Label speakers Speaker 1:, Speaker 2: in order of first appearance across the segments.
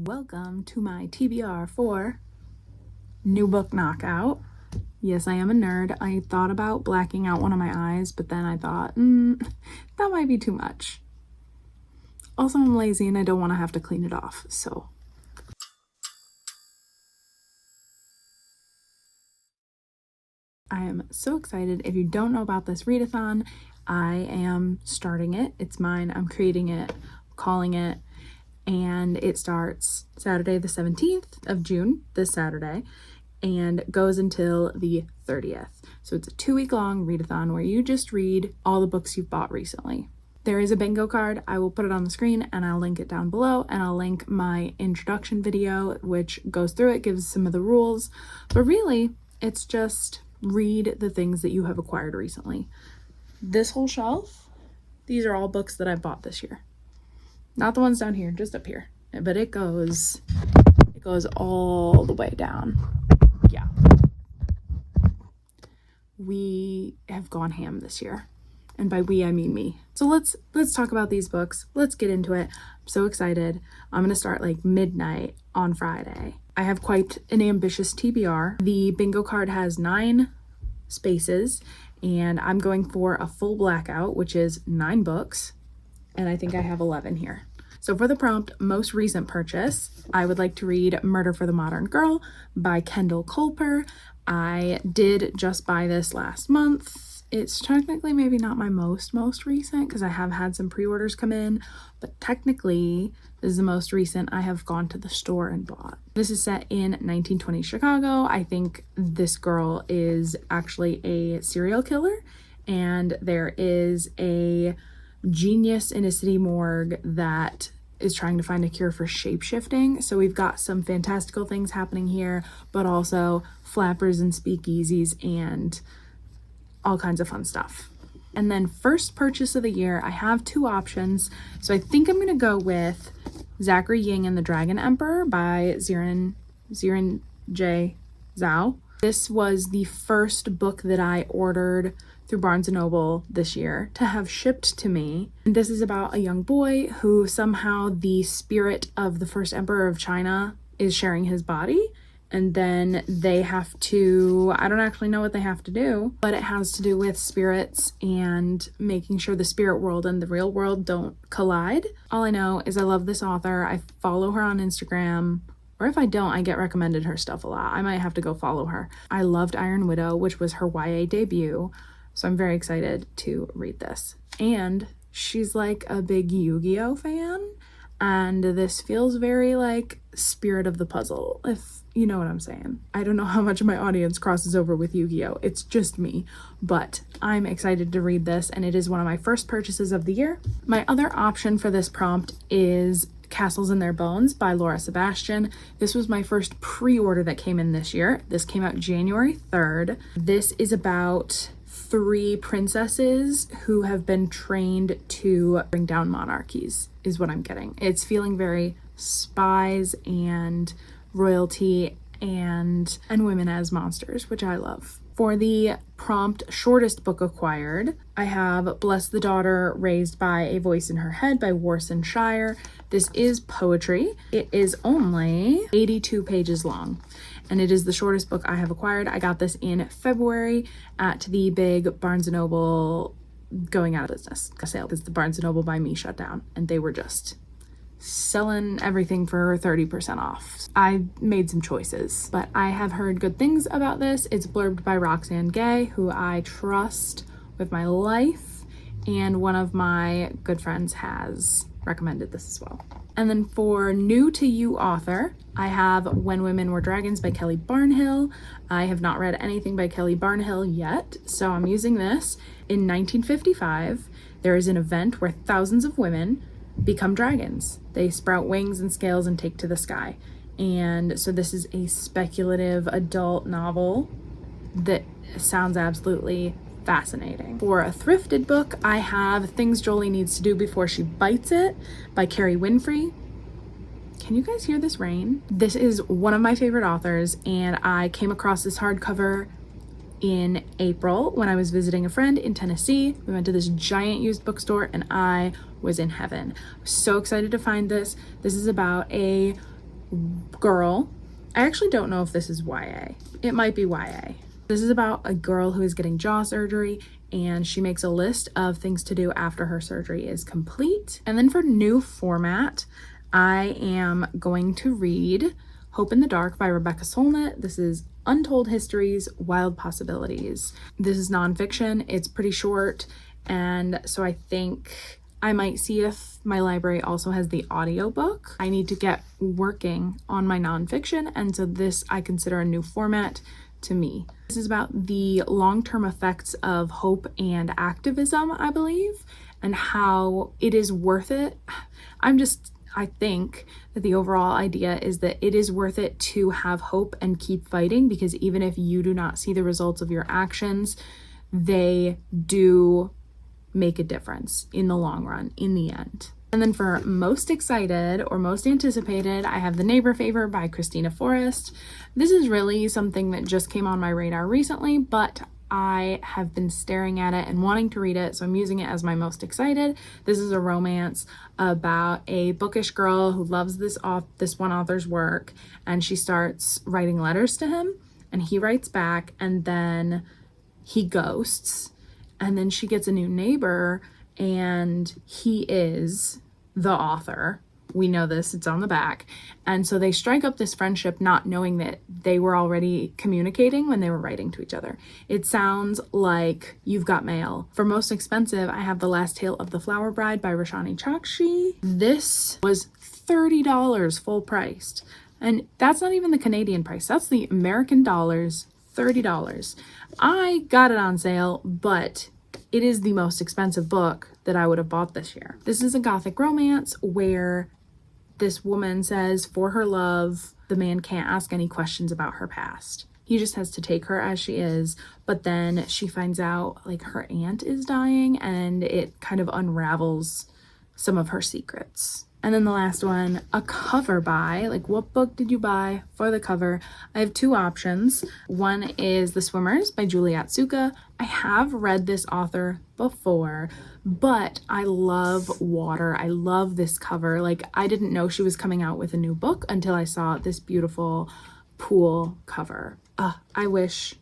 Speaker 1: Welcome to my TBR for new book knockout. Yes, I am a nerd. I thought about blacking out one of my eyes, but then I thought, that might be too much. Also, I'm lazy and I don't want to have to clean it off, so. I am so excited. If you don't know about this readathon, I am starting it. It's mine. I'm creating it, calling it, and it starts Saturday the 17th of June, this Saturday, and goes until the 30th. So it's a 2-week long readathon where you just read all the books you've bought recently. There is a bingo card. I will put it on the screen and I'll link it down below, and I'll link my introduction video, which goes through it, gives some of the rules, but really it's just read the things that you have acquired recently. This whole shelf, these are all books that I bought this year. Not the ones down here, just up here. But it goes all the way down. Yeah. We have gone ham this year. And by we, I mean me. So let's talk about these books. Let's get into it. I'm so excited. I'm going to start like midnight on Friday. I have quite an ambitious TBR. The bingo card has 9 spaces, and I'm going for a full blackout, which is 9 books. And I think I have 11 here. So for the prompt, most recent purchase, I would like to read Murder for the Modern Girl by Kendall Culper. I did just buy this last month. It's technically maybe not my most recent because I have had some pre-orders come in, but technically this is the most recent I have gone to the store and bought. This is set in 1920 Chicago. I think this girl is actually a serial killer, and there is a genius in a city morgue that is trying to find a cure for shape-shifting. So we've got some fantastical things happening here, but also flappers and speakeasies and all kinds of fun stuff. And then first purchase of the year, I have 2 options. So I think I'm gonna go with Zachary Ying and the Dragon Emperor by Zirin J. Zhao. This was the first book that I ordered through Barnes & Noble this year to have shipped to me. And this is about a young boy who somehow the spirit of the first emperor of China is sharing his body. And then they have to, I don't actually know what they have to do, but it has to do with spirits and making sure the spirit world and the real world don't collide. All I know is I love this author. I follow her on Instagram. Or if I don't, I get recommended her stuff a lot. I might have to go follow her. I loved Iron Widow, which was her YA debut. So I'm very excited to read this. And she's like a big Yu-Gi-Oh fan. And this feels very like Spirit of the Puzzle, if you know what I'm saying. I don't know how much of my audience crosses over with Yu-Gi-Oh. It's just me. But I'm excited to read this, and it is one of my first purchases of the year. My other option for this prompt is Castles in Their Bones by Laura Sebastian. This was my first pre-order that came in this year. This came out January 3rd. This is about 3 princesses who have been trained to bring down monarchies, is what I'm getting. It's feeling very spies and royalty and women as monsters, which I love. For the prompt shortest book acquired, I have Bless the Daughter Raised by a Voice in Her Head by Warson Shire. This is poetry. It is only 82 pages long, and it is the shortest book I have acquired. I got this in February at the big Barnes & Noble going out of business sale because the Barnes & Noble by me shut down, and they were just selling everything for 30% off. I made some choices, but I have heard good things about this. It's blurbed by Roxane Gay, who I trust with my life, and one of my good friends has recommended this as well. And then for new to you author, I have When Women Were Dragons by Kelly Barnhill. I have not read anything by Kelly Barnhill yet, so I'm using this. In 1955, there is an event where thousands of women become dragons. They sprout wings and scales and take to the sky. And so this is a speculative adult novel that sounds absolutely fascinating. For a thrifted book, I have Things Jolie Needs to Do Before She Bites It by Carrie Winfrey. Can you guys hear this rain? This is one of my favorite authors, and I came across this hardcover in April when I was visiting a friend in Tennessee. We went to this giant used bookstore and I was in heaven. I was so excited to find this. This is about a girl. I actually don't know if this is YA. It might be YA. This is about a girl who is getting jaw surgery, and she makes a list of things to do after her surgery is complete. And then for new format, I am going to read Hope in the Dark by Rebecca Solnit. This is Untold Histories, Wild Possibilities. This is nonfiction. It's pretty short, and so I think I might see if my library also has the audiobook. I need to get working on my nonfiction, and so this I consider a new format to me. This is about the long-term effects of hope and activism, I believe, and how it is worth it. I think that the overall idea is that it is worth it to have hope and keep fighting, because even if you do not see the results of your actions, they do make a difference in the long run, in the end. And then for most excited or most anticipated, I have The Neighbor Favor by Christina Forrest. This is really something that just came on my radar recently, but I have been staring at it and wanting to read it, so I'm using it as my most excited. This is a romance about a bookish girl who loves this one author's work, and she starts writing letters to him, and he writes back, and then he ghosts, and then she gets a new neighbor, and he is the author. We know this, it's on the back. And so they strike up this friendship not knowing that they were already communicating when they were writing to each other. It sounds like You've Got Mail. For most expensive, I have The Last Tale of the Flower Bride by Roshani Chokshi. This was $30 full priced. And that's not even the Canadian price. That's the American dollars, $30. I got it on sale, but it is the most expensive book that I would have bought this year. This is a gothic romance where this woman says for her love, the man can't ask any questions about her past. He just has to take her as she is, but then she finds out like her aunt is dying, and it kind of unravels some of her secrets. And then the last one, a cover by, like what book did you buy for the cover? I have two options. One is The Swimmers by Julie Atsuka. I have read this author before, but I love water. I love this cover. Like I didn't know she was coming out with a new book until I saw this beautiful pool cover. I wish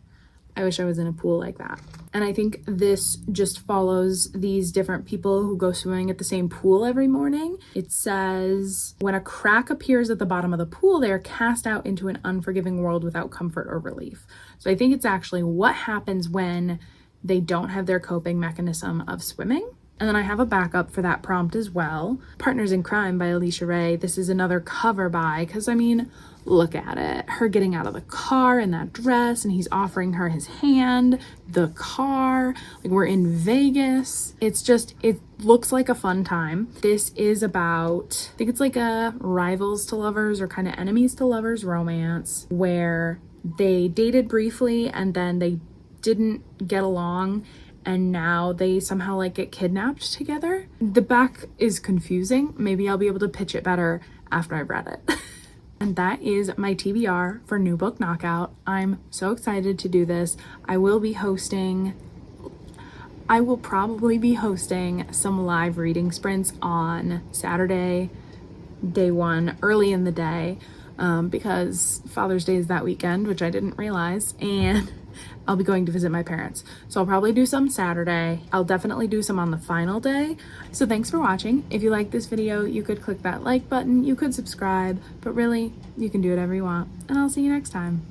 Speaker 1: I was in a pool like that. And I think this just follows these different people who go swimming at the same pool every morning. It says, when a crack appears at the bottom of the pool, they are cast out into an unforgiving world without comfort or relief. So I think it's actually what happens when they don't have their coping mechanism of swimming. And then I have a backup for that prompt as well. Partners in Crime by Alicia Ray. This is another cover by, because I mean, look at it. Her getting out of the car in that dress, and he's offering her his hand, the car, like we're in Vegas. It's just, it looks like a fun time. This is about, I think it's like a rivals to lovers or kind of enemies to lovers romance where they dated briefly and then they didn't get along, and now they somehow like get kidnapped together. The back is confusing. Maybe I'll be able to pitch it better after I've read it. And that is my TBR for New Book Knockout. I'm so excited to do this. I will probably be hosting some live reading sprints on Saturday, day one, early in the day, because Father's Day is that weekend, which I didn't realize, and I'll be going to visit my parents. So I'll probably do some Saturday. I'll definitely do some on the final day. So thanks for watching. If you like this video, you could click that like button, you could subscribe, but really, you can do whatever you want, and I'll see you next time.